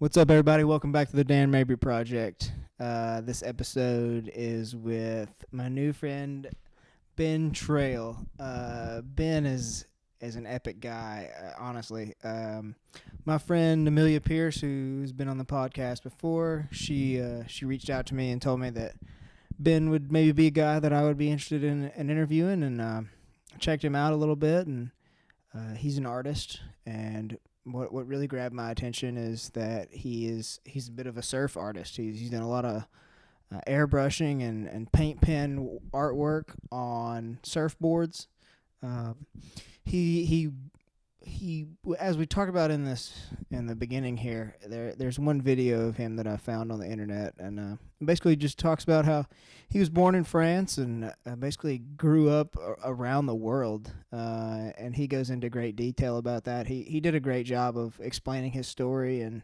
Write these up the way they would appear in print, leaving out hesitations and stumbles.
What's up, everybody? Welcome back to the Dan Mabry Project. This episode is with my new friend, Ben Trail. Ben is an epic guy, honestly. My friend Amelia Pierce, who's been on the podcast before, she reached out to me and told me that Ben would maybe be a guy that I would be interested in interviewing, and checked him out a little bit, and he's an artist, and what really grabbed my attention is that he's a bit of a surf artist. He's done a lot of airbrushing and paint pen artwork on surfboards. He as we talked about in the beginning here, there's one video of him that I found on the internet, and basically just talks about how he was born in France and basically grew up around the world, and he goes into great detail about that. He did a great job of explaining his story and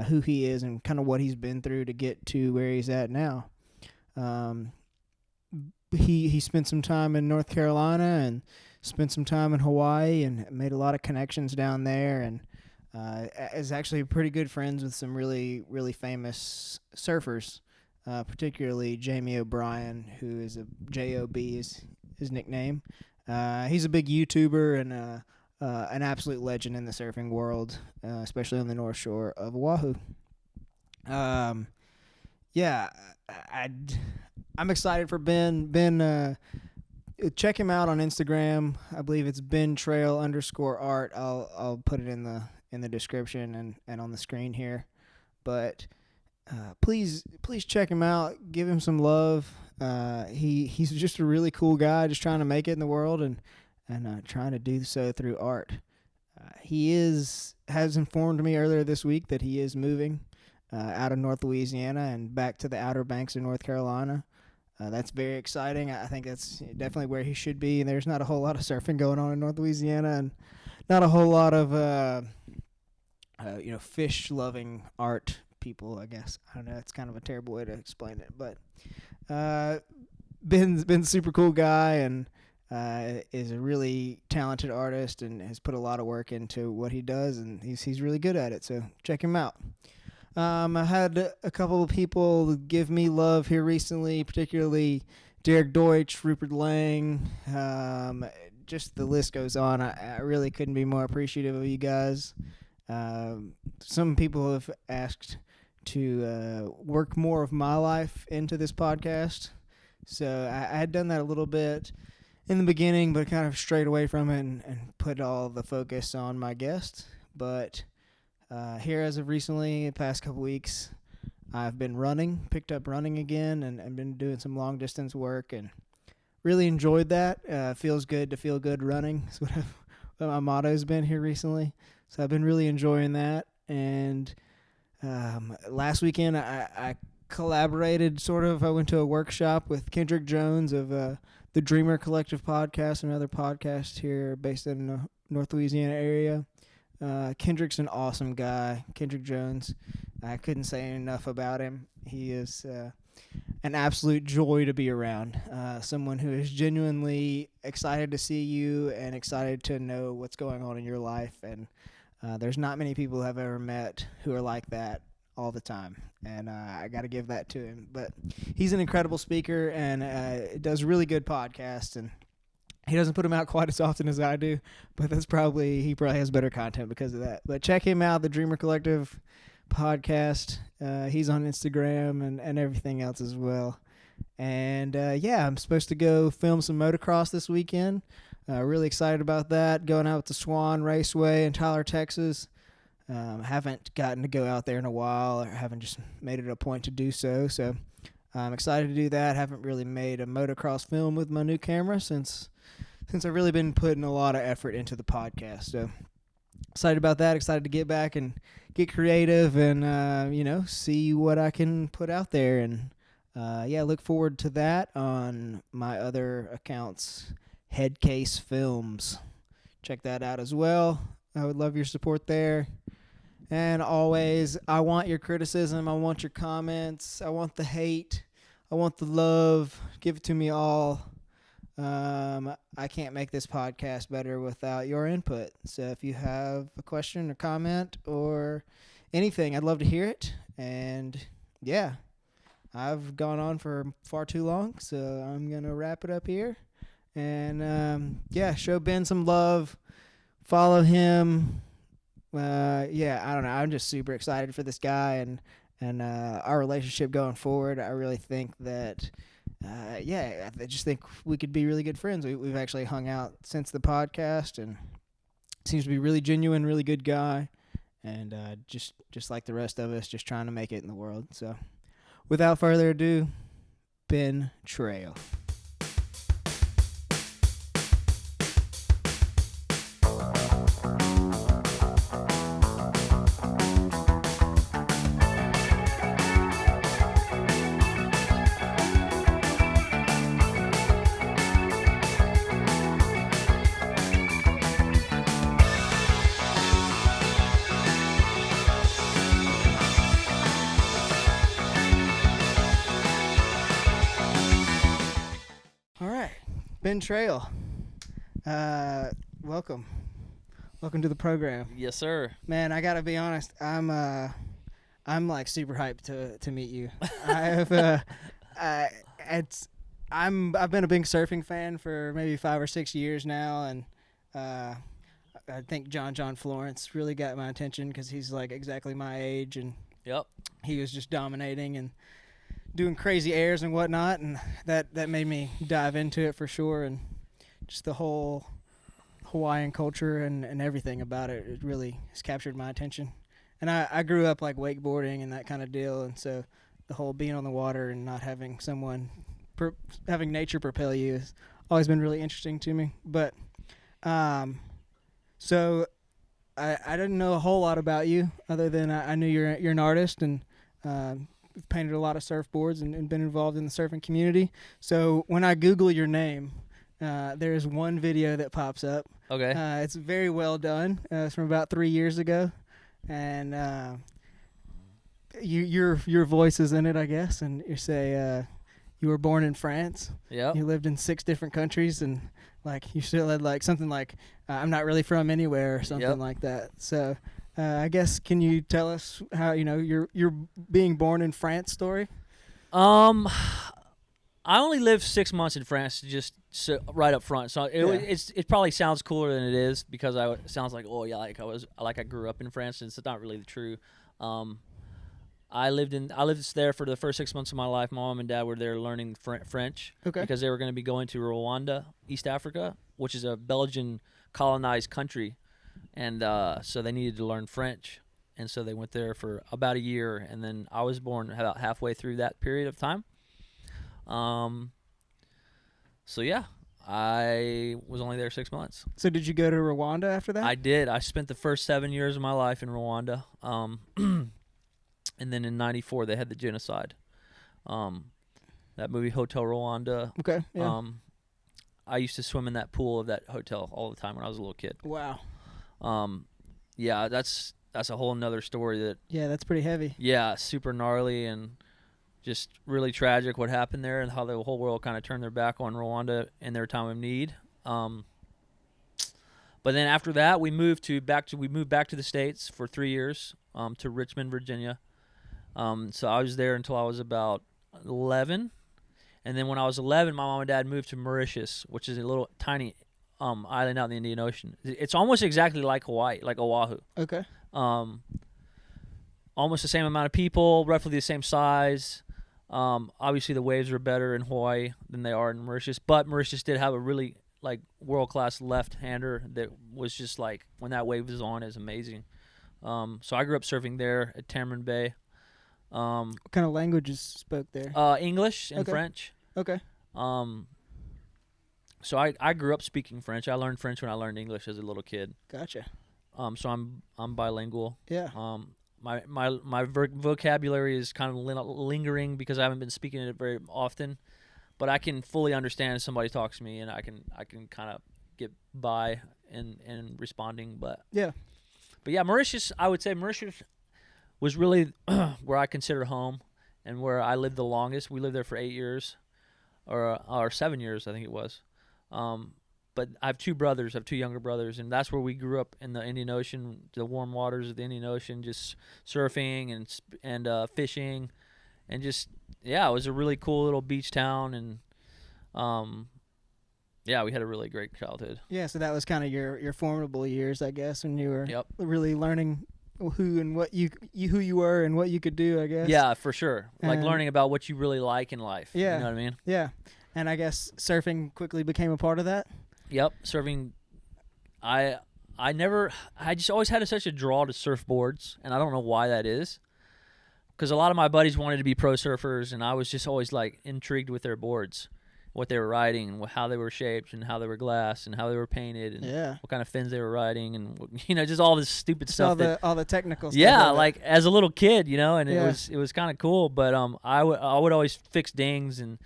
who he is and kind of what he's been through to get to where he's at now. He spent some time in North Carolina and spent some time in Hawaii and made a lot of connections down there, and is actually pretty good friends with some really, really famous surfers, particularly Jamie O'Brien, who is J.O.B. is his nickname. He's a big YouTuber and an absolute legend in the surfing world, especially on the North Shore of Oahu. I'm excited for Ben. Check him out on Instagram. I believe it's bentrail_art. I'll put it in the description and on the screen here. But please check him out. Give him some love. He's just a really cool guy, just trying to make it in the world and trying to do so through art. He has informed me earlier this week that he is moving out of North Louisiana and back to the Outer Banks of North Carolina. That's very exciting. I think that's definitely where he should be. And there's not a whole lot of surfing going on in North Louisiana, and not a whole lot of fish-loving art people, I guess. I don't know. It's kind of a terrible way to explain it, but Ben's been a super cool guy and is a really talented artist and has put a lot of work into what he does, and he's really good at it. So check him out. I had a couple of people give me love here recently, particularly Derek Deutsch, Rupert Lang. Just the list goes on. I really couldn't be more appreciative of you guys. Some people have asked to work more of my life into this podcast. So I had done that a little bit in the beginning, but kind of strayed away from it and put all the focus on my guest. But here as of recently, the past couple weeks, I've been picked up running again, and been doing some long distance work, and really enjoyed that. Feels good to feel good running. That's what my motto's been here recently. So I've been really enjoying that. And last weekend, I collaborated sort of. I went to a workshop with Kendrick Jones of the Dreamer Collective podcast, another podcast here based in the North Louisiana area. Kendrick's an awesome guy. Kendrick Jones. I couldn't say enough about him. He is an absolute joy to be around. Someone who is genuinely excited to see you and excited to know what's going on in your life. And there's not many people I've ever met who are like that all the time. And I got to give that to him. But he's an incredible speaker and does really good podcasts, and he doesn't put them out quite as often as I do, but he probably has better content because of that. But check him out, the Dreamer Collective podcast. He's on Instagram and everything else as well. And I'm supposed to go film some motocross this weekend. Really excited about that. Going out with the Swan Raceway in Tyler, Texas. Haven't gotten to go out there in a while, or haven't just made it a point to do so. So I'm excited to do that. Haven't really made a motocross film with my new camera since I've really been putting a lot of effort into the podcast. So excited about that. Excited to get back and get creative and, see what I can put out there. And, look forward to that on my other accounts, Headcase Films. Check that out as well. I would love your support there. And always, I want your criticism. I want your comments. I want the hate. I want the love. Give it to me all. I can't make this podcast better without your input. So if you have a question or comment, or anything, I'd love to hear it. And yeah, I've gone on for far too long, so I'm gonna wrap it up here. And yeah, show Ben some love. Follow him. Yeah, I don't know. I'm just super excited for this guy and our relationship going forward. I really think that, yeah, I just think we could be really good friends. We've actually hung out since the podcast, and seems to be really genuine, really good guy, and just like the rest of us, just trying to make it in the world. So, without further ado, Ben Trail. Ben Trail, welcome to the program. Yes, sir. Man, I gotta be honest, I'm like super hyped to meet you. I've been a big surfing fan for maybe 5 or 6 years now, and I think John Florence really got my attention because he's like exactly my age, and Yep. he was just dominating and doing crazy airs and whatnot, and that made me dive into it for sure. And just the whole Hawaiian culture and everything about it, it really has captured my attention. And I grew up like wakeboarding and that kind of deal, and so the whole being on the water and not having someone having nature propel you has always been really interesting to me. But so I didn't know a whole lot about you other than I knew you're an artist, and painted a lot of surfboards and been involved in the surfing community. So when I Google your name, there's one video that pops up. Okay. It's very well done. It's from about 3 years ago, and your voice is in it, I guess. And you say you were born in France. Yep. You lived in 6 different countries, and like you still had like something like I'm not really from anywhere or something like that. So. I guess, can you tell us how, your being born in France story? I only lived 6 months in France, just right up front. So it probably sounds cooler than it is because it sounds like I grew up in France, and it's not really true. I lived there for the first 6 months of my life. My mom and dad were there learning French because they were going to be going to Rwanda, East Africa, which is a Belgian colonized country. And so they needed to learn French, and so they went there for about a year, and then I was born about halfway through that period of time. So yeah, I was only there 6 months. So did you go to Rwanda after that? I did. I spent the first 7 years of my life in Rwanda, and then in '94 they had the genocide. That movie Hotel Rwanda. Okay. Yeah. I used to swim in that pool of that hotel all the time when I was a little kid. Wow. Yeah, that's a whole nother story. That's pretty heavy. Yeah, super gnarly and just really tragic what happened there, and how the whole world kind of turned their back on Rwanda in their time of need. But then after that, we moved back to the States for 3 years, to Richmond, Virginia. So I was there until I was about 11, and then when I was 11, my mom and dad moved to Mauritius, which is a little tiny island out in the Indian Ocean. It's almost exactly like Hawaii, like Oahu. Okay. Almost the same amount of people, roughly the same size. Obviously, the waves are better in Hawaii than they are in Mauritius, but Mauritius did have a really world-class left-hander that was just like, when that wave was on, is amazing. So I grew up surfing there at Tamarind Bay. What kind of languages spoke there? English and French. Okay. So I grew up speaking French. I learned French when I learned English as a little kid. Gotcha. So I'm bilingual. Yeah. My vocabulary is kind of lingering because I haven't been speaking it very often, but I can fully understand if somebody talks to me, and I can kind of get by in responding. But yeah, Mauritius, I would say Mauritius was really where I consider home and where I lived the longest. We lived there for 8 years, or 7 years, I think it was. But but I have two brothers. I have two younger brothers, and that's where we grew up in the Indian Ocean, the warm waters of the Indian Ocean, just surfing and fishing, and just it was a really cool little beach town, and we had a really great childhood. Yeah, so that was kind of your formidable years, I guess, when you were Yep. really learning who and what who you were and what you could do, I guess. Yeah, for sure. Like And- learning about what you really like in life. Yeah. You know what I mean? Yeah, and I guess surfing quickly became a part of that. Yep. Surfing. I just always had such a draw to surfboards, and I don't know why that is. Because a lot of my buddies wanted to be pro surfers, and I was just always like intrigued with their boards, what they were riding, and how they were shaped, and how they were glassed, and how they were painted, and what kind of fins they were riding, and just all this stupid stuff. All the technical stuff. Yeah, like as a little kid, and Yeah. it was kind of cool. But I would always fix dings and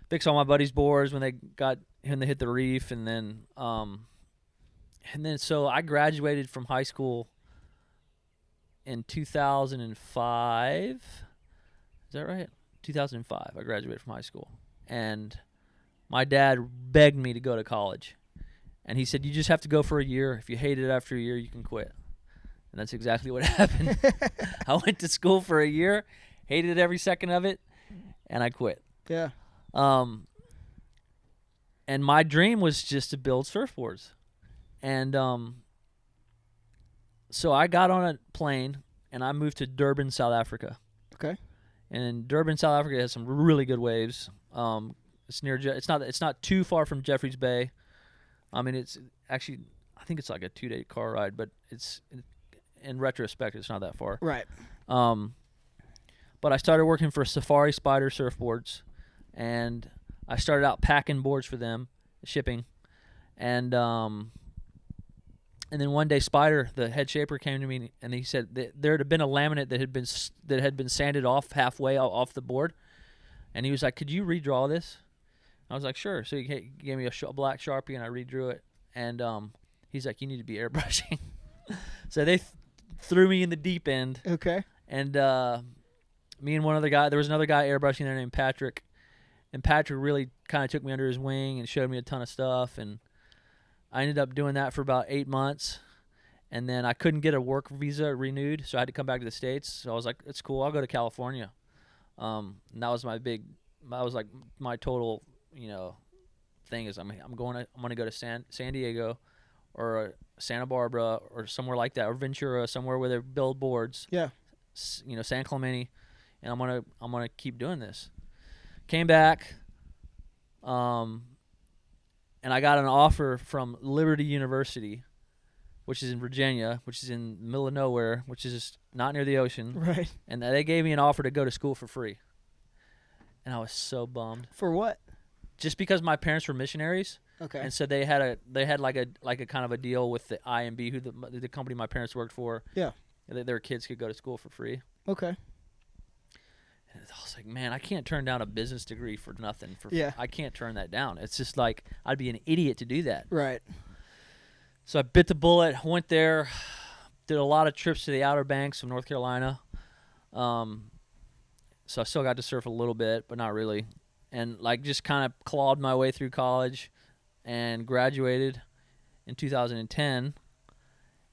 fix all my buddies' boards when they hit the reef, and then so I graduated from high school in 2005. Is that right? 2005. I graduated from high school, and my dad begged me to go to college, and he said, "You just have to go for a year. If you hate it after a year, you can quit." And that's exactly what happened. I went to school for a year, hated every second of it, and I quit. Yeah. And my dream was just to build surfboards. And so I got on a plane, and I moved to Durban, South Africa. Okay. And in Durban, South Africa has some really good waves. It's near. It's not too far from Jeffreys Bay. I mean, it's actually, I think it's like a 2-day car ride, but in retrospect, it's not that far. Right. But I started working for Safari Spider Surfboards, and I started out packing boards for them, shipping, and then one day Spider, the head shaper, came to me, and he said that there had been a laminate that had been sanded off halfway off the board, and he was like, "Could you redraw this?" I was like, "Sure." So he gave me a black Sharpie, and I redrew it, and he's like, "You need to be airbrushing." So they threw me in the deep end. Okay. And me and one other guy, there was another guy airbrushing there named Patrick, and Patrick really kind of took me under his wing and showed me a ton of stuff, and I ended up doing that for about 8 months, and then I couldn't get a work visa renewed, so I had to come back to the States. So I was like, "It's cool, I'll go to California." And that was like my total, thing is I'm going to go to San Diego, or Santa Barbara, or somewhere like that, or Ventura, somewhere where they build boards. Yeah. San Clemente, and I'm gonna keep doing this. Came back, and I got an offer from Liberty University, which is in Virginia, which is in the middle of nowhere, which is just not near the ocean. Right. And they gave me an offer to go to school for free, and I was so bummed. For what? Just because my parents were missionaries. Okay. And so they had like a kind of a deal with the IMB, who the company my parents worked for. Yeah. Their kids could go to school for free. Okay. And I was like, man, I can't turn down a business degree for nothing. Yeah. I can't turn that down. It's just like I'd be an idiot to do that. Right. So I bit the bullet, went there, did a lot of trips to the Outer Banks of North Carolina. So I still got to surf a little bit, but not really. And like just kind of clawed my way through college and graduated in 2010.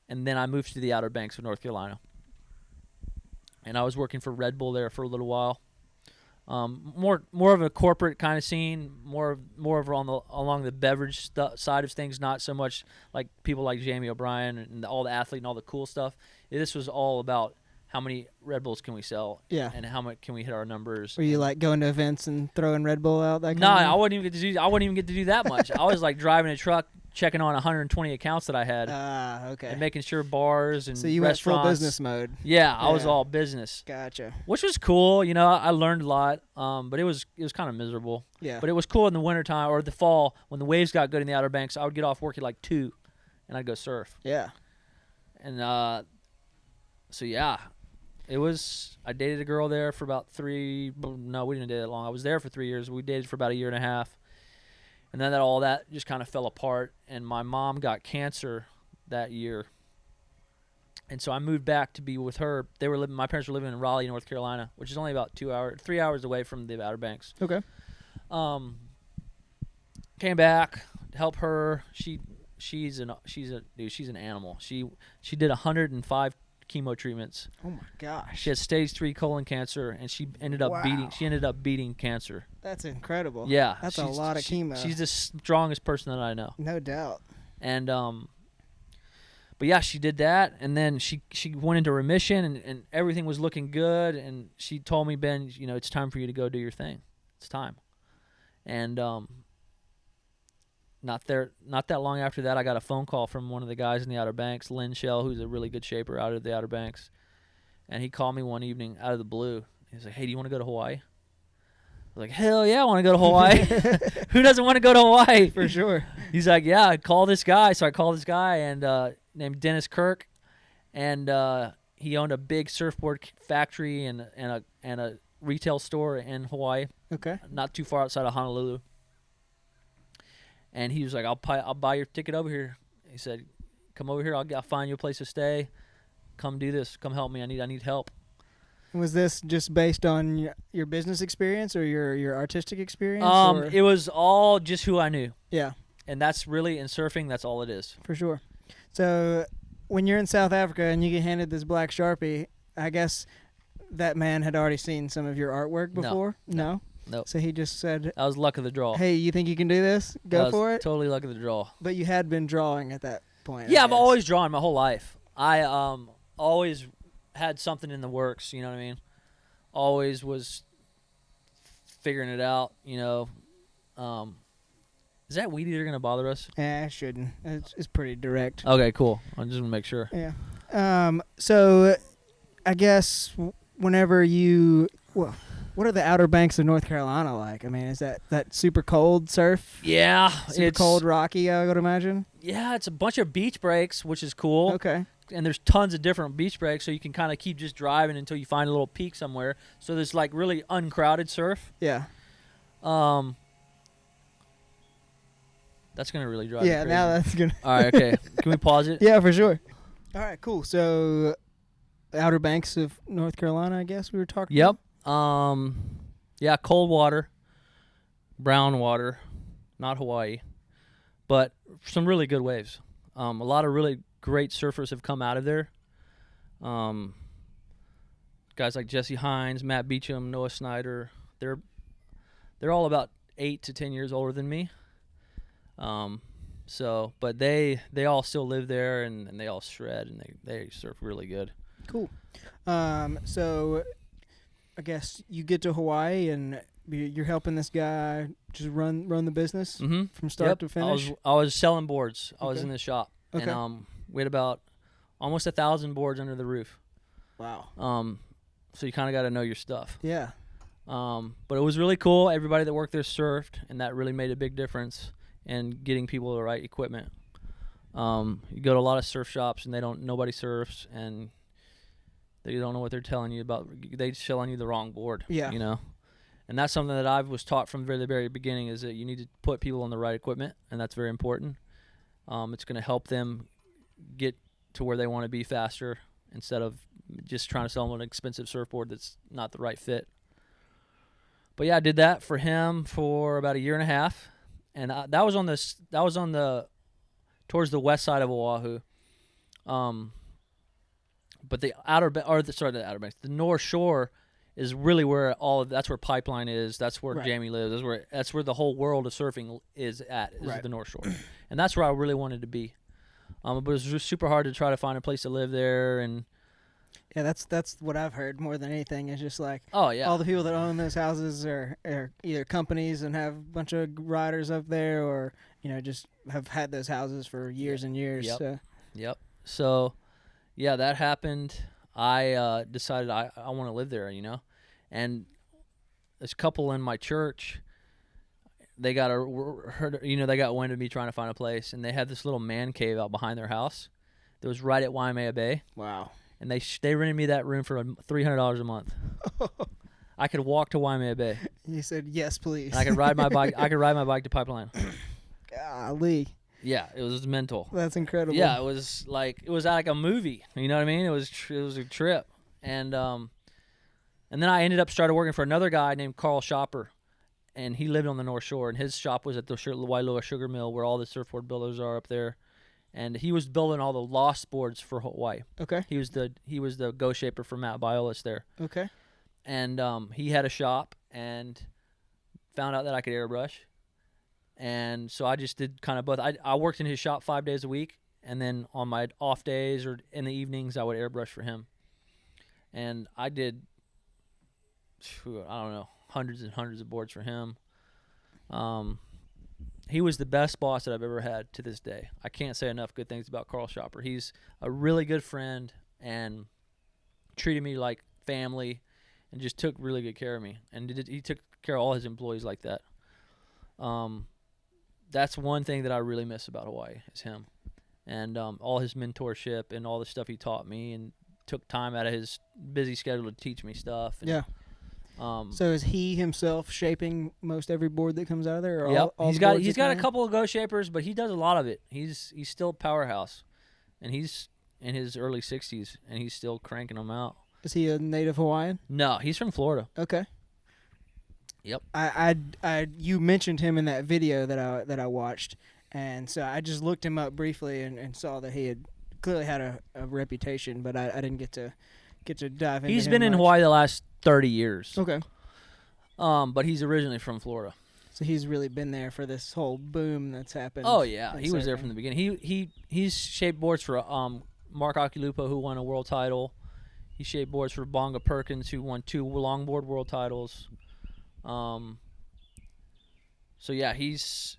And then I moved to the Outer Banks of North Carolina. And I was working for Red Bull there for a little while. More of a corporate kind of scene, more of along the beverage side of things, not so much like people like Jamie O'Brien and all the athlete and all the cool stuff. This was all about how many Red Bulls can we sell, and how much can we hit our numbers. Were you like going to events and throwing Red Bull out? That kind No, of I wouldn't even get to do that much. I was like driving a truck, checking on 120 accounts that I had. Okay. And making sure bars and so you went restaurants. full business mode. Yeah, I was all business. Gotcha. Which was cool, I learned a lot. But it was kind of miserable. Yeah. But it was cool in the wintertime or the fall when the waves got good in the Outer Banks. I would get off work at like 2, and I'd go surf. Yeah. And so yeah, it was. I dated a girl there for about 3. No, we didn't date that long. I was there for 3 years. We dated for about 1.5 years. And then all that just kind of fell apart, and my mom got cancer that year. And so I moved back to be with her. My parents were living in Raleigh, North Carolina, which is only about 3 hours away from the Outer Banks. Okay. Came back, help her. She's an animal. She did 105 chemo treatments. Oh my gosh. She had stage 3 colon cancer, and she ended up beating cancer. That's incredible. Yeah, that's a lot of chemo. She's the strongest person that I know. No doubt. And but yeah, she did that, and then she went into remission, and everything was looking good. And she told me, Ben, it's time for you to go do your thing. It's time. And not that long after that, I got a phone call from one of the guys in the Outer Banks, Lynn Shell, who's a really good shaper out of the Outer Banks. And he called me one evening out of the blue. He was like, "Hey, do you want to go to Hawaii?" I was like, "Hell yeah, I want to go to Hawaii." Who doesn't want to go to Hawaii? For sure. He's like, "Yeah, call this guy." So I called this guy and named Dennis Kirk, and he owned a big surfboard factory and a retail store in Hawaii. Okay. Not too far outside of Honolulu. And he was like, I'll buy your ticket over here. He said, "Come over here. I'll find you a place to stay. Come do this. Come help me. I need help." Was this just based on your business experience or your artistic experience? It was all just who I knew. Yeah. And that's really, in surfing, that's all it is. For sure. So when you're in South Africa and you get handed this black Sharpie, I guess that man had already seen some of your artwork before? No? Nope. So he just said, I was luck of the draw. "Hey, you think you can do this? Go for it." Totally luck of the draw. But you had been drawing at that point. Yeah, I've always drawn my whole life. I always had something in the works, you know what I mean? Always was figuring it out, Is that weed eater going to bother us? Yeah, it shouldn't. It's pretty direct. Okay, cool. I just want to make sure. Yeah. So I guess whenever what are the Outer Banks of North Carolina like? I mean, is that super cold surf? Yeah. Super cold, rocky, I would imagine? Yeah, it's a bunch of beach breaks, which is cool. Okay. And there's tons of different beach breaks, so you can kind of keep just driving until you find a little peak somewhere. So there's like really uncrowded surf. Yeah. That's going to really drive me crazy. Now that's going to... All right, okay. Can we pause it? Yeah, for sure. All right, cool. So Outer Banks of North Carolina, I guess we were talking about? Yeah, cold water, brown water, not Hawaii, but some really good waves. A lot of really great surfers have come out of there. Guys like Jesse Hines, Matt Beecham, Noah Snyder. They're all about 8 to 10 years older than me. But they all still live there and they all shred and they surf really good. Cool. So I guess you get to Hawaii and you're helping this guy just run the business from start to finish. I was selling boards. I was in the shop, okay. And we had about almost 1,000 boards under the roof. Wow. So you kind of got to know your stuff. Yeah. But it was really cool. Everybody that worked there surfed, and that really made a big difference in getting people the right equipment. You go to a lot of surf shops and nobody surfs, and they don't know what they're telling you about. They're selling you the wrong board. Yeah. And that's something that I was taught from the very beginning, is that you need to put people on the right equipment, and that's very important. It's going to help them get to where they want to be faster instead of just trying to sell them an expensive surfboard that's not the right fit. But yeah, I did that for him for about a year and a half, and that was towards the west side of Oahu. But the the North Shore is really where that's where Pipeline is. That's where Jamie lives. That's where the whole world of surfing is at. The North Shore, and that's where I really wanted to be. But it was just super hard to try to find a place to live there, and yeah, that's what I've heard more than anything. It's just like, oh yeah, all the people that own those houses are either companies and have a bunch of riders up there, or just have had those houses for years and years. Yep. So yeah, that happened. I decided I want to live there, and this couple in my church, they got wind of me trying to find a place, and they had this little man cave out behind their house that was right at Waimea Bay. Wow. And they rented me that room for $300 a month. I could walk to Waimea Bay. You said yes, please. And I could ride my bike. I could ride my bike to Pipeline. Golly. Yeah, it was mental. That's incredible. Yeah, it was like a movie. You know what I mean? It was a trip, and then I ended up started working for another guy named Carl Shopper, and he lived on the North Shore, and his shop was at the Wailoa Sugar Mill, where all the surfboard builders are up there. And he was building all the lost boards for Hawaii. Okay. He was the go shaper for Matt Biolis there. Okay. And he had a shop and found out that I could airbrush. And so I just did kind of both. I worked in his shop 5 days a week, and then on my off days or in the evenings, I would airbrush for him. And I did, I don't know, hundreds and hundreds of boards for him. He was the best boss that I've ever had to this day. I can't say enough good things about Carl Shopper. He's a really good friend and treated me like family and just took really good care of me. And he took care of all his employees like that. That's one thing that I really miss about Hawaii is him. And all his mentorship and all the stuff he taught me and took time out of his busy schedule to teach me stuff. And, yeah. So is he himself shaping most every board that comes out of there? Or yep. all He's got a couple of go shapers, but he does a lot of it. He's still a powerhouse, and he's in his early 60s, and he's still cranking them out. Is he a native Hawaiian? No, he's from Florida. Okay. Yep. You mentioned him in that video that I watched, and so I just looked him up briefly and saw that he had clearly had a reputation, but I didn't get to dive into. He's been in Hawaii the last 30 years. Okay. But he's originally from Florida. So he's really been there for this whole boom that's happened. Oh yeah, he was there surfing. from the beginning. He's shaped boards for Mark Akilupo, who won a world title. He shaped boards for Bonga Perkins, who won 2 longboard world titles. So yeah, he's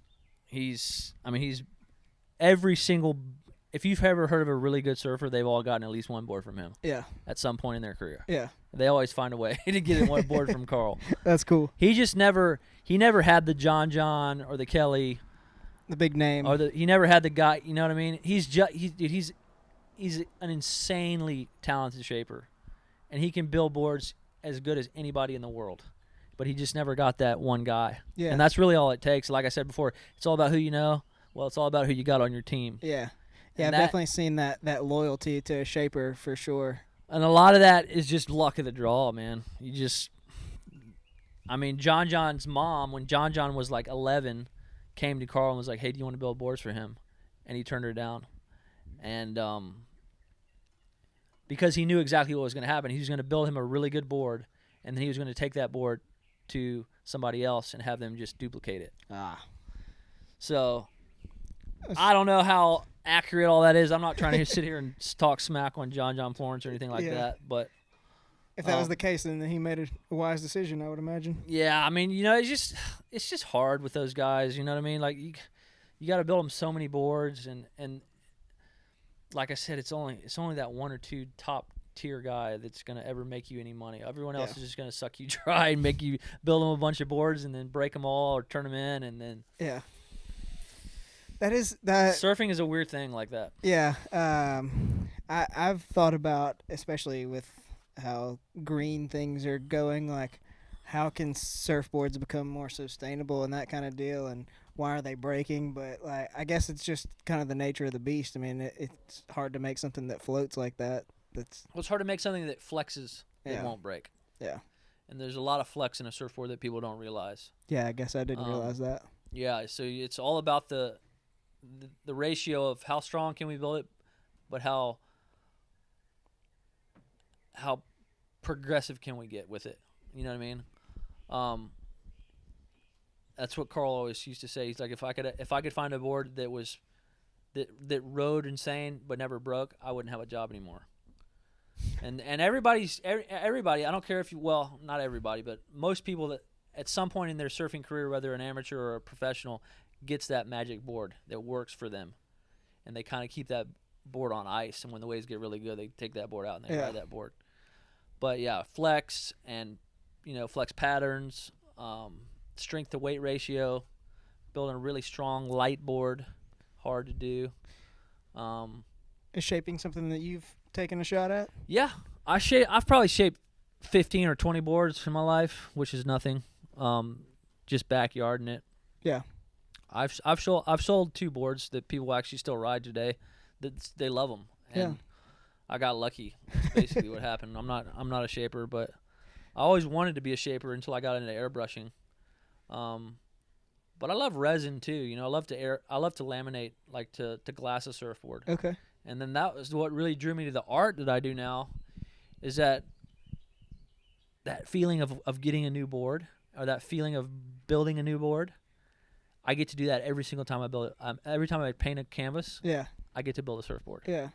every single. If you've ever heard of a really good surfer, they've all gotten at least one board from him. Yeah. At some point in their career. Yeah. They always find a way to get one board from Carl. That's cool. He just never had the John or the Kelly, the big name, or he never had the guy. You know what I mean? He's an insanely talented shaper, and he can build boards as good as anybody in the world. But he just never got that one guy. Yeah. And that's really all it takes. Like I said before, it's all about who you know. Well, it's all about who you got on your team. Yeah. Yeah, I've definitely seen that loyalty to a shaper for sure. And a lot of that is just luck of the draw, man. John's mom, when John was like 11, came to Carl and was like, hey, do you want to build boards for him? And he turned her down. And because he knew exactly what was going to happen. He was going to build him a really good board, and then he was going to take that board to somebody else and have them just duplicate it. So I don't know how accurate all that is. I'm not trying to sit here and talk smack on John Florence or anything like that, but if that was the case, then he made a wise decision, I would imagine. Yeah, I mean, it's just hard with those guys, you know what I mean? Like you got to build them so many boards, and like I said, it's only that one or two top tier guy that's going to ever make you any money. Everyone else is just going to suck you dry and make you build them a bunch of boards and then break them all or turn them in, and then That surfing is a weird thing like that. Yeah, I've thought about, especially with how green things are going, like how can surfboards become more sustainable and that kind of deal, and why are they breaking? But like, I guess it's just kind of the nature of the beast. I mean, it's hard to make something that floats like that. It's hard to make something that flexes that won't break. Yeah. And there's a lot of flex in a surfboard that people don't realize. Yeah, I guess I didn't realize that. Yeah, so it's all about the ratio of how strong can we build it, but how progressive can we get with it? You know what I mean? That's what Carl always used to say. He's like, if I could find a board that rode insane but never broke, I wouldn't have a job anymore. And everybody, I don't care if not everybody, but most people that at some point in their surfing career, whether an amateur or a professional, gets that magic board that works for them, and they kind of keep that board on ice, and when the waves get really good, they take that board out and they ride that board. But yeah, flex and flex patterns, strength to weight ratio, building a really strong light board, hard to do. Is shaping something that you've taken a shot at? Yeah, I've probably shaped 15 or 20 boards in my life, which is nothing. Just backyarding it. Yeah. I've sold 2 boards that people actually still ride today. That they love them, and I got lucky. That's basically what happened. I'm not a shaper, but I always wanted to be a shaper until I got into airbrushing. But I love resin too. You know, I love to laminate, like to glass a surfboard. Okay. And then that was what really drew me to the art that I do now, is that feeling of getting a new board, or that feeling of building a new board. I get to do that every single time I build it. Every time I paint a canvas, Yeah. I get to build a surfboard. Yeah.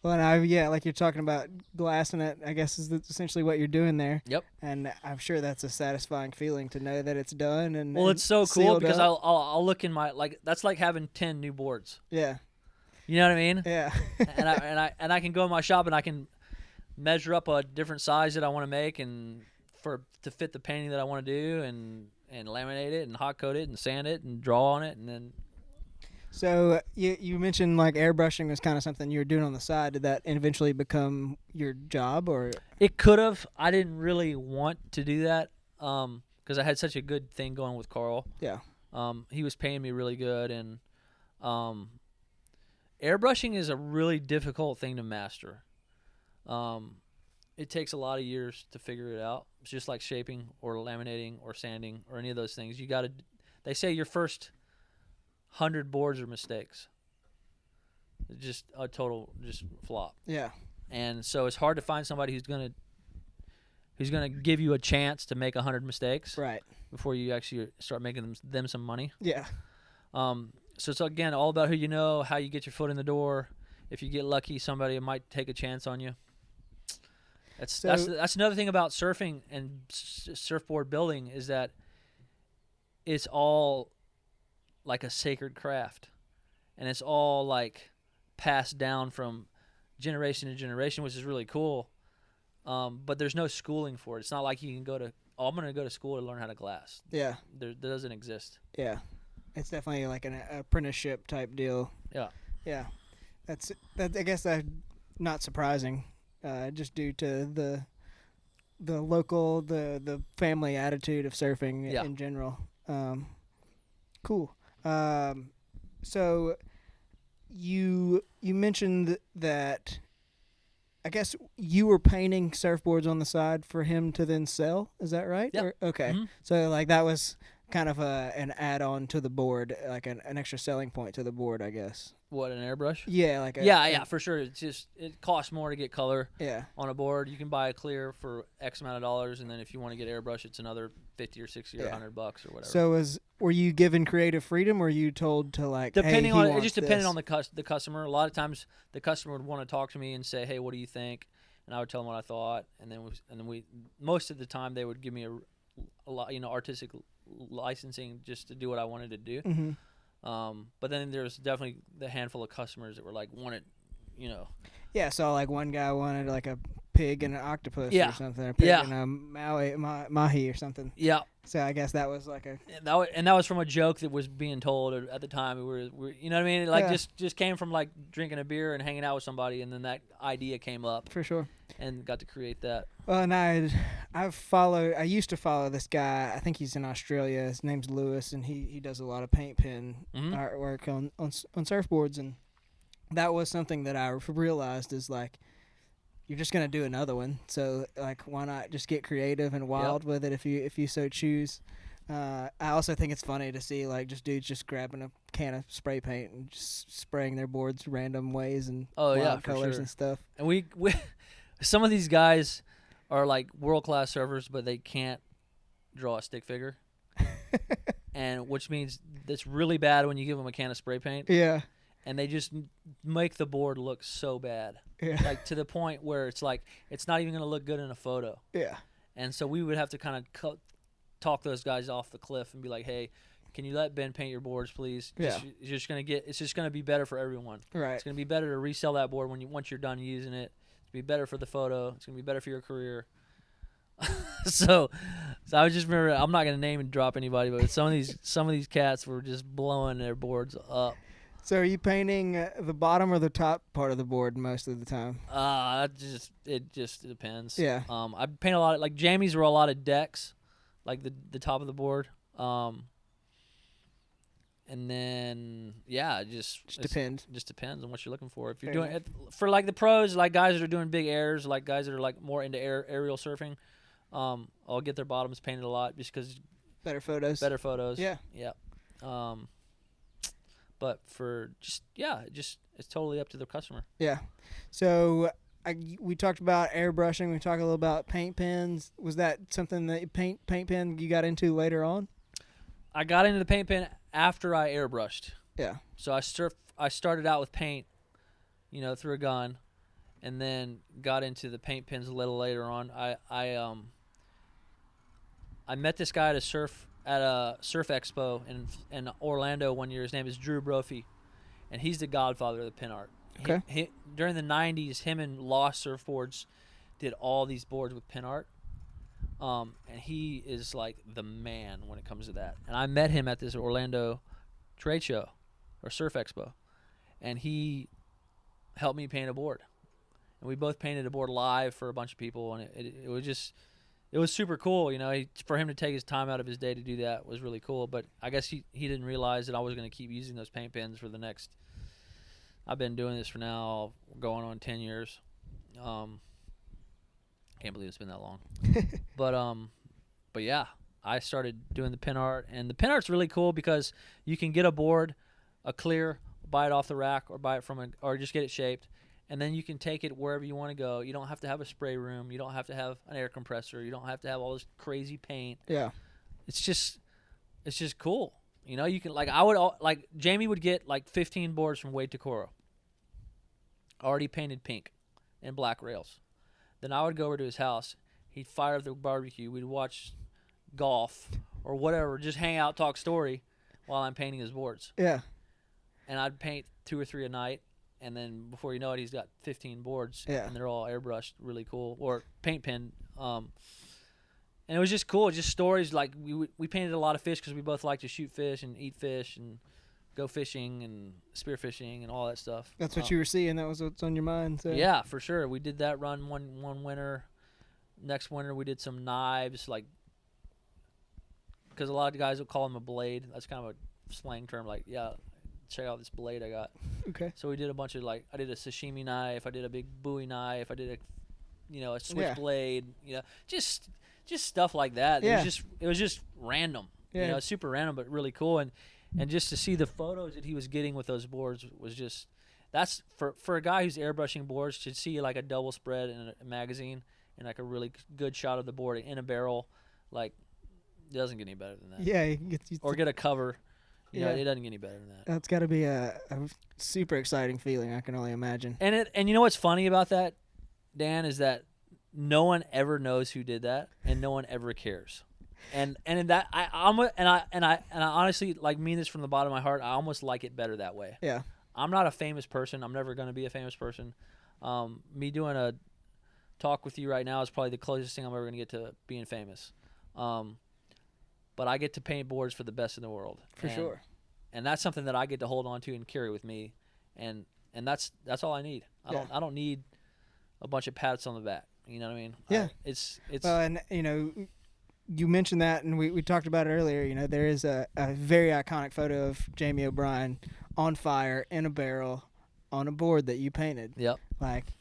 Well, and like you're talking about glassing it, I guess is essentially what you're doing there. Yep. And I'm sure that's a satisfying feeling to know that it's done. And well, it's so cool because up. I'll look in my, like, that's like having 10 new boards. Yeah. You know what I mean? Yeah. and I can go in my shop and I can measure up a different size that I want to make and to fit the painting that I want to do, and laminate it and hot coat it and sand it and draw on it, and then. So you mentioned like airbrushing was kind of something you were doing on the side. Did that eventually become your job, or? It could have. I didn't really want to do that because I had such a good thing going with Carl. Yeah. He was paying me really good, and airbrushing is a really difficult thing to master. It takes a lot of years to figure it out. It's just like shaping or laminating or sanding or any of those things. They say your first 100 boards are mistakes. Just a total flop. Yeah. And so it's hard to find somebody who's gonna give you a chance to make 100 mistakes, right, before you actually start making them some money. Yeah. So it's again all about who you know, how you get your foot in the door. If you get lucky, somebody might take a chance on you. That's another thing about surfing and surfboard building, is that it's all like a sacred craft, and it's all like passed down from generation to generation, which is really cool. But there's no schooling for it. It's not like you can I'm going to go to school to learn how to glass. Yeah. That doesn't exist. Yeah. It's definitely like an apprenticeship type deal. Yeah. Yeah. I guess that's not surprising, just due to the local, the family attitude of surfing in general. Cool. So you mentioned that, I guess you were painting surfboards on the side for him to then sell. Is that right? Yep. Okay. Mm-hmm. So like that was kind of an add-on to the board, like an extra selling point to the board, I guess. What, an airbrush? Yeah, yeah, for sure. It costs more to get color. Yeah. On a board. You can buy a clear for X amount of dollars, and then if you want to get airbrush, it's another $50 or $60 or $100 or whatever. So were you given creative freedom, or were you told to like? Depending hey, on it, just depended on the customer. A lot of times the customer would want to talk to me and say, "Hey, what do you think?" And I would tell them what I thought, and then we most of the time they would give me a lot, artistic licensing just to do what I wanted to do. Mm-hmm. But then there's definitely the handful of customers that were like wanted, Yeah, so like one guy wanted like a pig and an octopus or something, a pig and a mahi or something. Yeah. So I guess that was like a. And that was from a joke that was being told at the time. We were you know what I mean? Like just came from like drinking a beer and hanging out with somebody, and then that idea came up. For sure. And got to create that. Well, and I used to follow this guy. I think he's in Australia. His name's Lewis, and he does a lot of paint pen artwork on surfboards, and that was something that I realized is like, you're just gonna do another one, so like why not just get creative and wild with it if you so choose. I also think it's funny to see like just dudes just grabbing a can of spray paint and just spraying their boards random ways and wild colors and stuff. And we some of these guys are like world-class surfers, but they can't draw a stick figure. And which means it's really bad when you give them a can of spray paint. Yeah. And they just make the board look so bad. Yeah. Like to the point where it's like it's not even going to look good in a photo. Yeah. And so we would have to kind of talk those guys off the cliff and be like, "Hey, can you let Ben paint your boards, please? Yeah. It's just going to be better for everyone. Right. It's going to be better to resell that board once you're done using it. It's going to be better for the photo. It's going to be better for your career." So I just remember, I'm not going to name and drop anybody, but some of these cats were just blowing their boards up. So are you painting the bottom or the top part of the board most of the time? It just depends. Yeah. I paint a lot like jammies were a lot of decks, like the top of the board. And then it just depends. Just depends on what you're looking for. If you're doing it for like the pros, like guys that are doing big airs, like guys that are like more into aerial surfing, I'll get their bottoms painted a lot just because better photos. Yeah. Yep. But for it's totally up to the customer. Yeah. So we talked about airbrushing. We talked a little about paint pens. Was that something that paint pen you got into later on? I got into the paint pen after I airbrushed. Yeah. So I started out with paint, through a gun, and then got into the paint pens a little later on. I met this guy at a surf expo in Orlando one year. His name is Drew Brophy, and he's the godfather of the pin art. Okay. He, during the 90s, him and Lost Surfboards did all these boards with pin art. And he is like the man when it comes to that. And I met him at this Orlando trade show or surf expo, and he helped me paint a board. And we both painted a board live for a bunch of people, and it was super cool. For him to take his time out of his day to do that was really cool. But I guess he didn't realize that I was going to keep using those paint pens for the next. I've been doing this for now going on 10 years. Can't believe it's been that long. But yeah, I started doing the pin art, and the pin art's really cool because you can get a board, a clear, buy it off the rack, or buy it or just get it shaped, and then you can take it wherever you want to go. You don't have to have a spray room. You don't have to have an air compressor. You don't have to have all this crazy paint. Yeah, it's just cool. You can Jamie would get 15 boards from Wade Takoro, already painted pink and black rails. Then I would go over to his house. He'd fire up the barbecue. We'd watch golf or whatever, just hang out, talk story while I'm painting his boards. Yeah. And I'd paint 2 or 3 a night, and then before you know it, he's got 15 boards, and they're all airbrushed, really cool, or paint pen. And it was just cool, just stories. Like we painted a lot of fish because we both like to shoot fish and eat fish and go fishing and spear fishing and all that stuff. That's what you were seeing. That was what's on your mind. So. Yeah, for sure. We did that run one winter. Next winter we did some knives, because a lot of guys will call them a blade. That's kind of a slang term. Check out this blade I got. Okay. So we did a bunch of I did a sashimi knife. I did a big Bowie knife. I did a switchblade. Just stuff like that. Yeah. It was just random. Yeah. Super random, but really cool. And just to see the photos that he was getting with those boards was just, that's for a guy who's airbrushing boards, to see a double spread in a magazine and a really good shot of the board in a barrel, it doesn't get any better than that. Yeah. Or get a cover. It doesn't get any better than that. That's got to be a super exciting feeling, I can only imagine. And you know what's funny about that, Dan, is that no one ever knows who did that, and no one ever cares. And that I honestly mean this from the bottom of my heart. I almost like it better that way. Yeah. I'm not a famous person. I'm never going to be a famous person. Me doing a talk with you right now is probably the closest thing I'm ever going to get to being famous. But I get to paint boards for the best in the world. For sure. And that's something that I get to hold on to and carry with me. And that's all I need. I don't need a bunch of pats on the back. You know what I mean? Yeah. It's well, and you mentioned that, and we talked about it earlier. There is a very iconic photo of Jamie O'Brien on fire in a barrel on a board that you painted. Yep.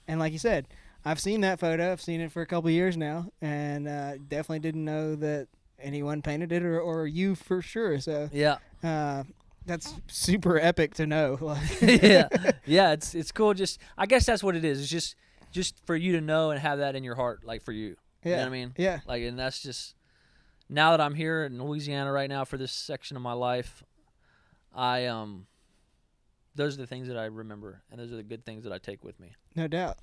And like you said, I've seen that photo. I've seen it for a couple of years now, and definitely didn't know that anyone painted it or you for sure. So yeah, that's super epic to know. yeah, it's cool. I guess that's what it is. It's just for you to know and have that in your heart, for you. Yeah. You know what I mean? Yeah. And that's just, now that I'm here in Louisiana right now for this section of my life, those are the things that I remember, and those are the good things that I take with me. No doubt.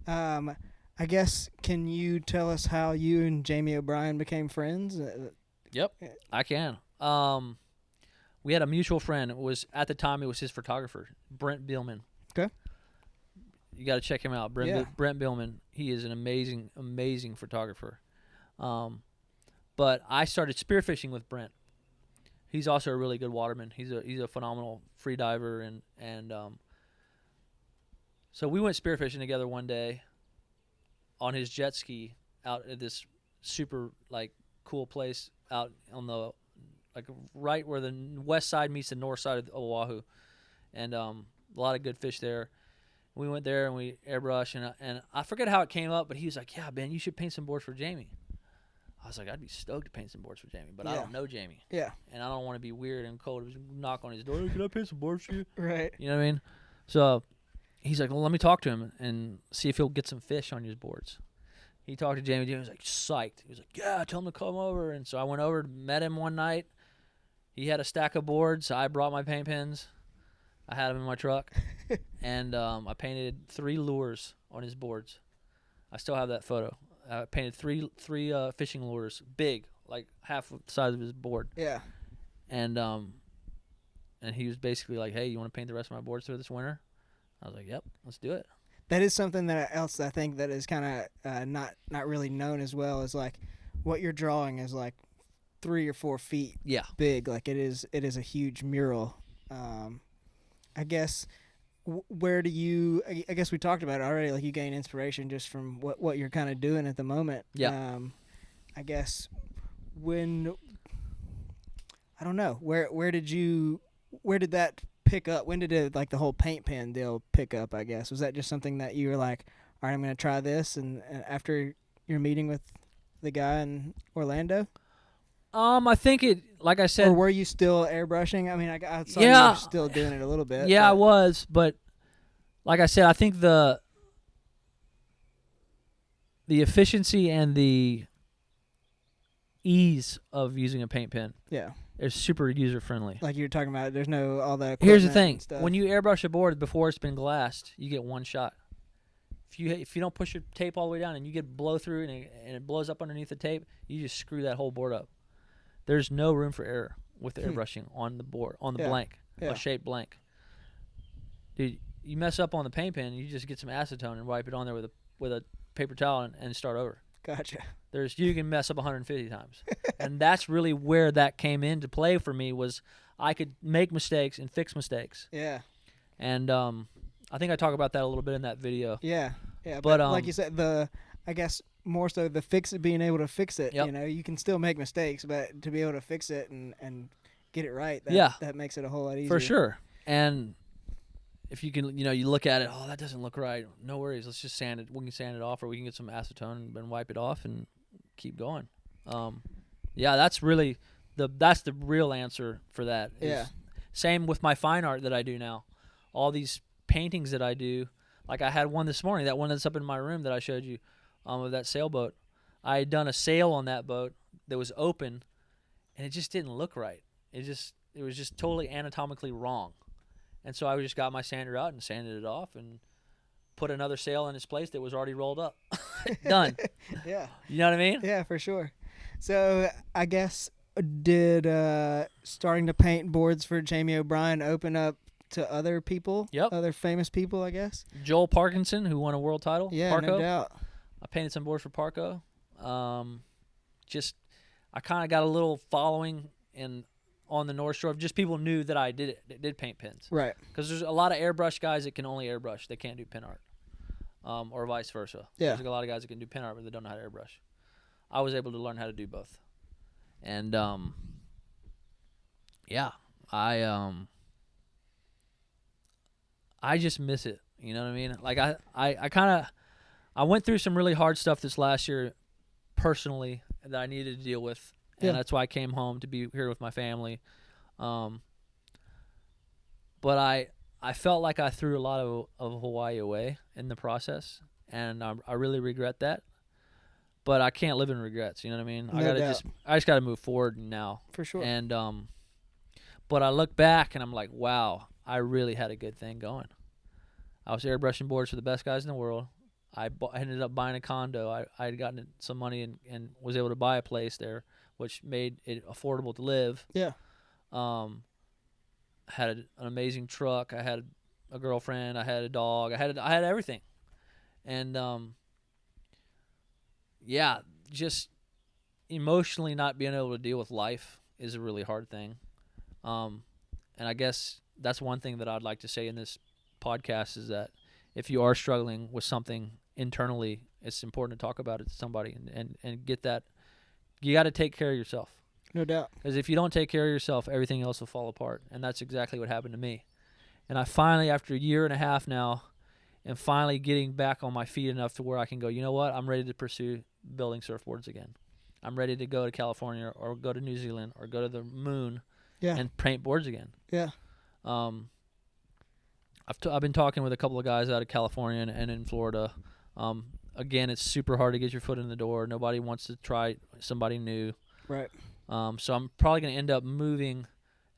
I guess, can you tell us how you and Jamie O'Brien became friends? Yep, I can. We had a mutual friend. At the time, it was his photographer, Brent Billman. Okay. You got to check him out, Brent Billman. He is an amazing, amazing photographer. But I started spearfishing with Brent. He's also a really good waterman. He's a phenomenal free diver, and so we went spearfishing together one day on his jet ski out at this super cool place out on the right where the west side meets the north side of Oahu, and a lot of good fish there. We went there and we airbrushed, and I forget how it came up, but he was like, "Yeah, Ben, you should paint some boards for Jamie." I was like, I'd be stoked to paint some boards for Jamie, but I Yeah. don't know Jamie. Yeah. And I don't want to be weird and cold. Knock on his door. Hey, can I paint some boards for you? Right. You know what I mean? So he's like, well, let me talk to him and see if he'll get some fish on his boards. He talked to Jamie. Jamie was like, psyched. He was like, yeah, tell him to come over. And so I went over, met him one night. He had a stack of boards. I brought my paint pens. I had them in my truck. And I painted 3 lures on his boards. I still have that photo. I painted three fishing lures, big, like half the size of his board. Yeah. And he was basically like, hey, you want to paint the rest of my boards through this winter? I was like, yep, let's do it. That is something else I think that is kind of not really known as well, is like what you're drawing is like 3 or 4 feet big. Like it is a huge mural. I guess where do you? I guess we talked about it already. Like you gain inspiration just from what you're kind of doing at the moment. Yeah. I guess when I don't know where did that pick up? When did the whole paint pen deal pick up? I guess was that just something that you were like, all right, I'm gonna try this, and after your meeting with the guy in Orlando. I think it, like I said. Or were you still airbrushing? I mean, I saw you were still doing it a little bit. Yeah, I was, but like I said, I think the efficiency and the ease of using a paint pen is super user friendly. Like you were talking about, there's no all that. Here's the thing: when you airbrush a board before it's been glassed, you get one shot. If you don't push your tape all the way down and you get blow through and it blows up underneath the tape, you just screw that whole board up. There's no room for error with the airbrushing on the board, on the blank, a shaped blank. Dude, you mess up on the paint pen, you just get some acetone and wipe it on there with a paper towel and start over. Gotcha. You can mess up 150 times. And that's really where that came into play for me, was I could make mistakes and fix mistakes. Yeah. And I think I talk about that a little bit in that video. Yeah. Yeah, but like you said, I guess more so being able to fix it. Yep. You know, you can still make mistakes, but to be able to fix it and get it right, that makes it a whole lot easier. For sure. And if you can, you look at it, oh, that doesn't look right. No worries. Let's just sand it. We can sand it off, or we can get some acetone and wipe it off and keep going. That's really that's the real answer for that. Yeah. Same with my fine art that I do now. All these paintings that I do, like I had one this morning, that one that's up in my room that I showed you, of that sailboat. I had done a sail on that boat that was open, and it just didn't look right. It was just totally anatomically wrong. And so I just got my sander out and sanded it off and put another sail in its place that was already rolled up. Done. Yeah. You know what I mean? Yeah, for sure. So I guess did starting to paint boards for Jamie O'Brien open up to other people? Yep. Other famous people, I guess? Joel Parkinson, who won a world title. Yeah, Parco. No doubt. I painted some boards for Parco. I kind of got a little following on the North Shore. Just people knew that I did paint pens. Right. Because there's a lot of airbrush guys that can only airbrush. They can't do pen art. Or vice versa. Yeah. There's a lot of guys that can do pen art, but they don't know how to airbrush. I was able to learn how to do both. And, I just miss it. You know what I mean? Like, I went through some really hard stuff this last year personally that I needed to deal with. And that's why I came home to be here with my family. But I felt like I threw a lot of Hawaii away in the process, and I really regret that. But I can't live in regrets. You know what I mean? I just got to move forward now. For sure. And but I look back and I'm like, wow, I really had a good thing going. I was airbrushing boards for the best guys in the world. I ended up buying a condo. I had gotten some money and was able to buy a place there, which made it affordable to live. Yeah. Had an amazing truck. I had a girlfriend. I had a dog. I had everything. And just emotionally not being able to deal with life is a really hard thing. And I guess that's one thing that I'd like to say in this podcast is that if you are struggling with something internally, it's important to talk about it to somebody and get that. You got to take care of yourself. No doubt. Because if you don't take care of yourself, everything else will fall apart. And that's exactly what happened to me. And I finally, after a year and a half now, am finally getting back on my feet enough to where I can go, you know what? I'm ready to pursue building surfboards again. I'm ready to go to California or go to New Zealand or go to the moon Yeah. and paint boards again. Yeah. I've been talking with a couple of guys out of California and in Florida. Again, it's super hard to get your foot in the door. Nobody wants to try somebody new. Right. So I'm probably going to end up moving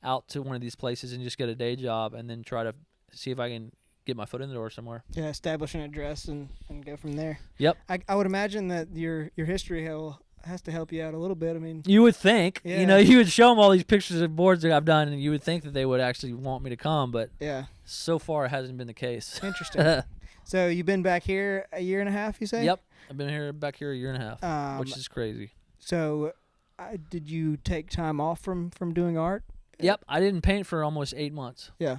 out to one of these places and just get a day job and then try to see if I can get my foot in the door somewhere. Yeah, establish an address and go from there. Yep. I would imagine that your history has to help you out a little bit. I mean, you would think, Yeah. You would show them all these pictures of boards that I've done, and you would think that they would actually want me to come, but yeah, so far it hasn't been the case. interesting. So you've been back here a year and a half, you say? Yep. I've been back here a year and a half, which is crazy. So did you take time off from doing art? Yep. I didn't paint for almost 8 months. Yeah.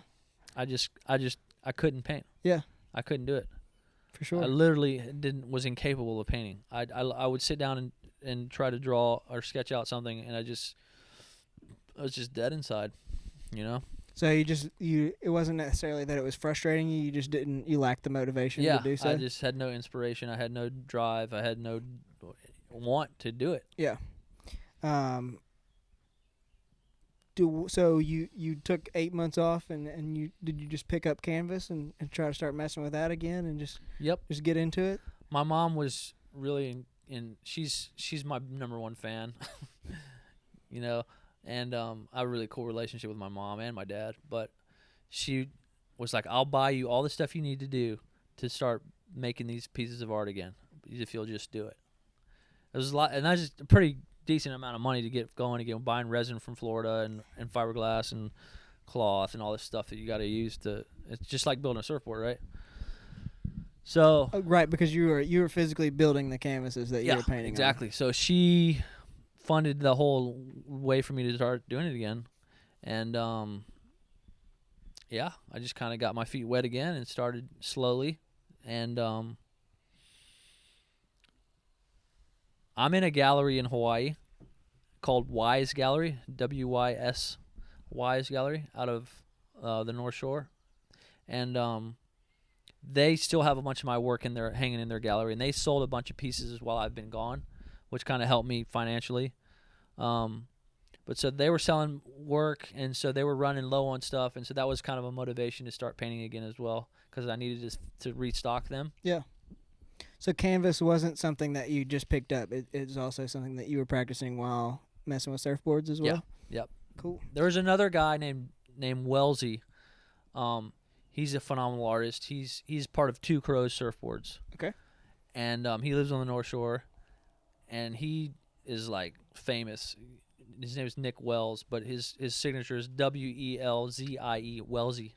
I couldn't paint. Yeah. I couldn't do it. For sure. I literally was incapable of painting. I would sit down and try to draw or sketch out something, and I was just dead inside, So it wasn't necessarily that it was frustrating you. You just you lacked the motivation to do so. I just had no inspiration. I had no drive. I had no want to do it. Yeah. So you took 8 months off and did you just pick up canvas and try to start messing with that again and just get into it? My mom was really she's my number one fan, and I have a really cool relationship with my mom and my dad, but she was like, I'll buy you all the stuff you need to do to start making these pieces of art again if you'll just do it. It was a lot, and that's just a pretty decent amount of money to get going again, buying resin from Florida and fiberglass and cloth and all this stuff that you got to use it's just like building a surfboard, right? So right, because you were physically building the canvases that you were painting exactly on. So she funded the whole way for me to start doing it again, and I just kind of got my feet wet again and started slowly, and I'm in a gallery in Hawaii called Wise Gallery, W-Y-S, Wise Gallery, out of the North Shore. And they still have a bunch of my work hanging in their gallery. And they sold a bunch of pieces while I've been gone, which kind of helped me financially. But so they were selling work, and so they were running low on stuff. And so that was kind of a motivation to start painting again as well, because I needed to restock them. Yeah. So canvas wasn't something that you just picked up. It was also something that you were practicing while messing with surfboards as well? Yeah. Yep. Cool. There was another guy named Wellesley. He's a phenomenal artist. He's part of Two Crows Surfboards. Okay. And he lives on the North Shore, and he is like famous. His name is Nick Wells, but his signature is W-E-L-Z-I-E, Wellesley.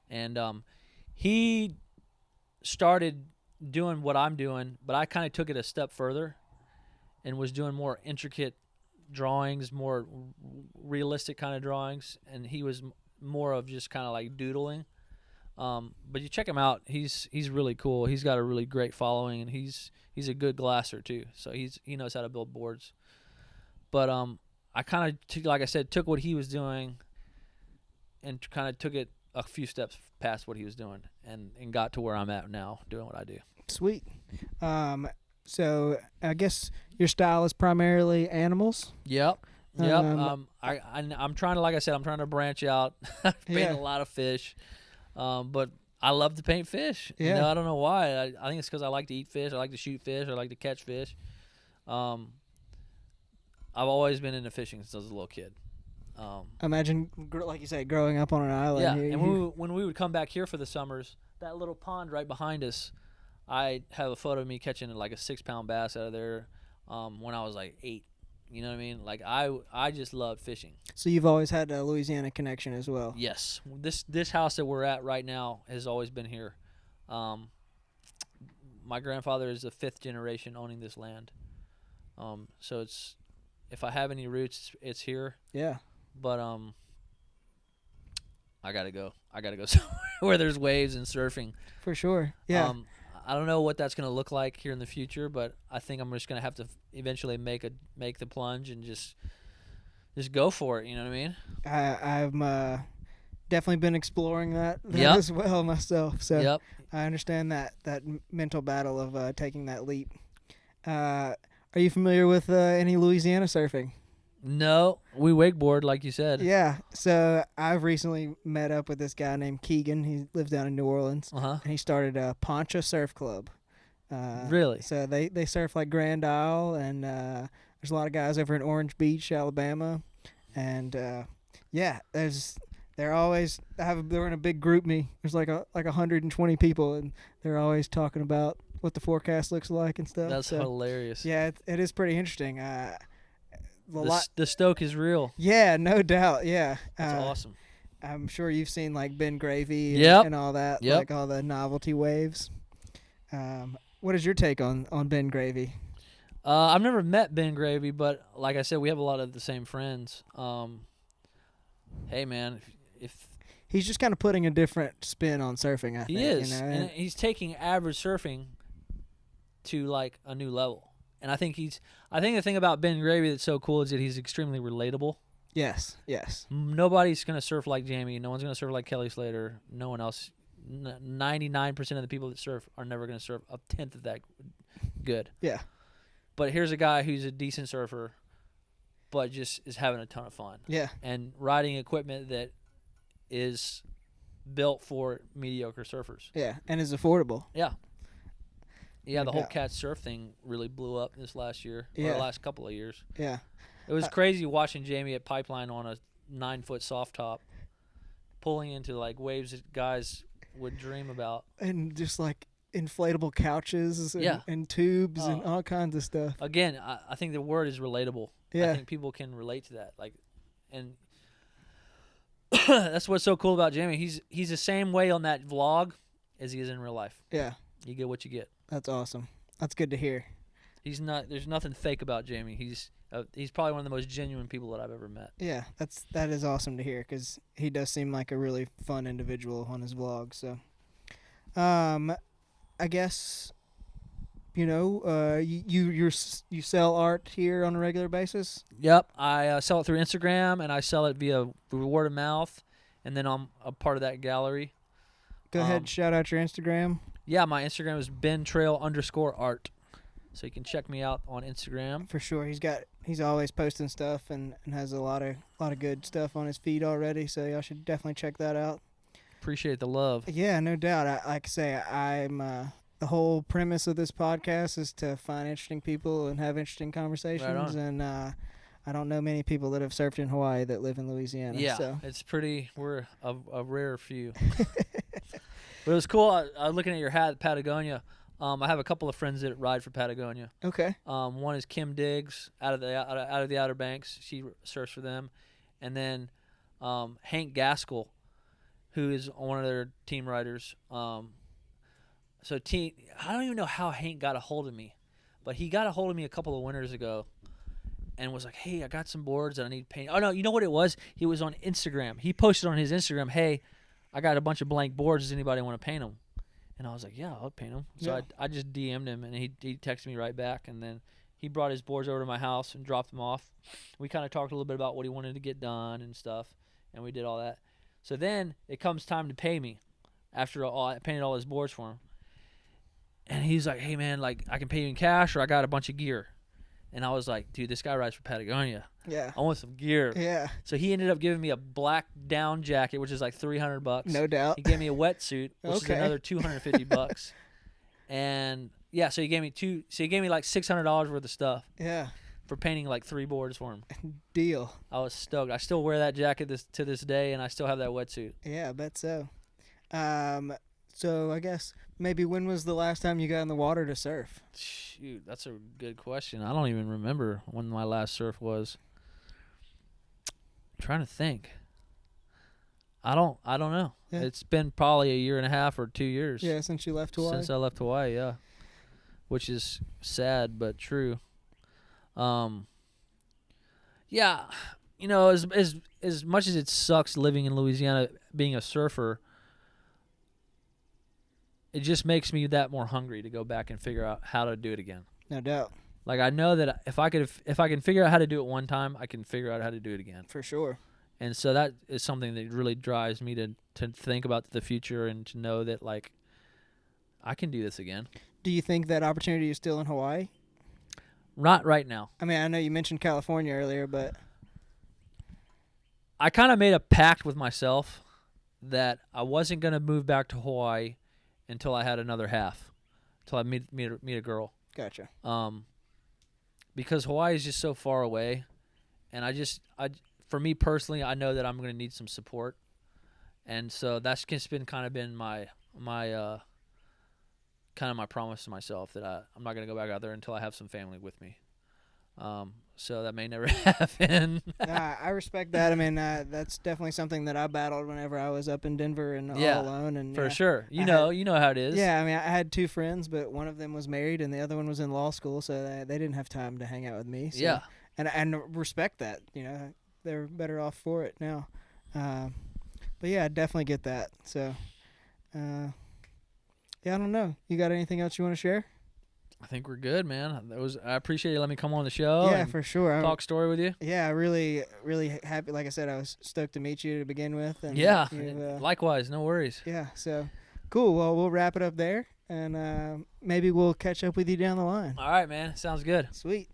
And he started doing what I'm doing, but I kind of took it a step further and was doing more intricate drawings, more realistic kind of drawings, and he was more of just kind of like doodling. But you check him out, he's really cool. He's got a really great following, and he's a good glasser too, so he knows how to build boards. But I kind of, like I said, took what he was doing and kind of took it a few steps past what he was doing, and got to where I'm at now, doing what I do. Sweet. So I guess your style is primarily animals. Yep. I'm trying to, like I said, I'm trying to branch out. I paint a lot of fish, but I love to paint fish. Yeah. I don't know why. I think it's because I like to eat fish. I like to shoot fish. I like to catch fish. I've always been into fishing since I was a little kid. Imagine, like you said, growing up on an island. Yeah, and when we would come back here for the summers, that little pond right behind us, I have a photo of me catching like a 6-pound bass out of there when I was like 8. You know what I mean? Like I just loved fishing. So you've always had a Louisiana connection as well. Yes, this house that we're at right now has always been here. My grandfather is the 5th generation owning this land. So it's, if I have any roots, it's here. Yeah. But I gotta go somewhere where there's waves and surfing. For sure. Yeah. I don't know what that's gonna look like here in the future, but I think I'm just gonna have to eventually make the plunge and just go for it. You know what I mean? I've definitely been exploring that as well myself. So I understand that mental battle of taking that leap. Are Are you familiar with any Louisiana surfing? No, we wakeboard like you said. Yeah. So I've recently met up with this guy named Keegan. He lives down in New Orleans, Uh-huh. and he started a Poncha Surf Club. Really? So they surf like Grand Isle, and there's a lot of guys over in Orange Beach, Alabama, and yeah, they're in a big group me. There's like 120 people, and they're always talking about what the forecast looks like and stuff. That's hilarious. Yeah, it is pretty interesting. The stoke is real. Yeah, no doubt. Yeah, That's awesome. I'm sure you've seen like Ben Gravy Yep. and all that, Yep. like all the novelty waves. What is your take on Ben Gravy? I've never met Ben Gravy, but like I said, we have a lot of the same friends. Hey, man, if He's just kind of putting a different spin on surfing, I think. he is, You know? and he's taking average surfing to like a new level. And I think the thing about Ben Gravy that's so cool is that he's extremely relatable. Yes. Nobody's gonna surf like Jamie. No one's gonna surf like Kelly Slater. No one else. 99% of the people that surf are never gonna surf a tenth of that good. Yeah. But here's a guy who's a decent surfer, but just is having a ton of fun. Yeah. And riding equipment that is built for mediocre surfers. Yeah, and is affordable. Yeah. Yeah, the whole Yeah. cat surf thing really blew up this last year, Yeah. or last couple of years. Yeah. It was crazy watching Jamie at Pipeline on a 9-foot soft top, pulling into like waves that guys would dream about. And just like inflatable couches and tubes and all kinds of stuff. Again, I think the word is relatable. Yeah. I think people can relate to that. Like, and that's what's so cool about Jamie. He's the same way on that vlog as he is in real life. Yeah. You get what you get. That's awesome. That's good to hear. He's not. There's nothing fake about Jamie. He's probably one of the most genuine people that I've ever met. Yeah, that is awesome to hear because he does seem like a really fun individual on his vlog. So, I guess, you sell art here on a regular basis. Yep, I sell it through Instagram and I sell it via word of mouth, and then I'm a part of that gallery. Go ahead, shout out your Instagram. Yeah, my Instagram is bentrail_art. So you can check me out on Instagram. For sure. He's always posting stuff and has a lot of good stuff on his feed already, so y'all should definitely check that out. Appreciate the love. Yeah, no doubt. Like I say, I'm the whole premise of this podcast is to find interesting people and have interesting conversations, Right on. and I don't know many people that have surfed in Hawaii that live in Louisiana. Yeah, so. we're a rare few. But it was cool. I was looking at your hat, Patagonia. I have a couple of friends that ride for Patagonia. Okay. One is Kim Diggs out of the Outer Banks. She surfs for them, and then Hank Gaskell, who is one of their team riders. I don't even know how Hank got a hold of me, but he got a hold of me a couple of winters ago, and was like, "Hey, I got some boards that I need paint." Oh no, you know what it was? He was on Instagram. He posted on his Instagram, "Hey, I got a bunch of blank boards. Does anybody want to paint them?" And I was like, "Yeah, I'll paint them." So Yeah. I just DM'd him, and he texted me right back, and then he brought his boards over to my house and dropped them off. We kind of talked a little bit about what he wanted to get done and stuff, and we did all that. So then it comes time to pay me after I painted all his boards for him. And he's like, "Hey, man, like I can pay you in cash or I got a bunch of gear." And I was like, "Dude, this guy rides for Patagonia. Yeah. I want some gear." Yeah. So he ended up giving me a black down jacket, which is like $300. No doubt. He gave me a wetsuit, which is Okay. another $250. And yeah, so he gave me like $600 worth of stuff Yeah. for painting like 3 boards for him. Deal. I was stoked. I still wear that jacket to this day, and I still have that wetsuit. Yeah, I bet so. So I guess maybe when was the last time you got in the water to surf? Shoot, that's a good question. I don't even remember when my last surf was. I'm trying to think. I don't know. Yeah. It's been probably a year and a half or 2 years. Yeah, since you left Hawaii. Since I left Hawaii, yeah. Which is sad but true. Yeah, as much as it sucks living in Louisiana being a surfer, it just makes me that more hungry to go back and figure out how to do it again. No doubt. Like I know that if I can figure out how to do it one time, I can figure out how to do it again. For sure. And so that is something that really drives me to think about the future and to know that like I can do this again. Do you think that opportunity is still in Hawaii? Not right now. I mean, I know you mentioned California earlier, but I kind of made a pact with myself that I wasn't going to move back to Hawaii until I had another half, until I meet a girl. gotcha. Because Hawaii is just so far away, and for me personally, I know that I'm going to need some support, and so that's just been my kind of my promise to myself that I'm not going to go back out there until I have some family with me. So that may never happen. I respect that. I mean, that's definitely something that I battled whenever I was up in Denver and all alone. And for sure, you know how it is. Yeah, I mean, I had 2 friends, but one of them was married and the other one was in law school, so they didn't have time to hang out with me. So, yeah, and respect that. You know, they're better off for it now. But yeah, I definitely get that. So, yeah, I don't know. You got anything else you want to share? I think we're good, man. I appreciate you letting me come on the show. Yeah, and for sure. Talk story with you. Yeah, really, really happy. Like I said, I was stoked to meet you to begin with. And Yeah, likewise. No worries. Yeah, so cool. Well, we'll wrap it up there, and maybe we'll catch up with you down the line. All right, man. Sounds good. Sweet.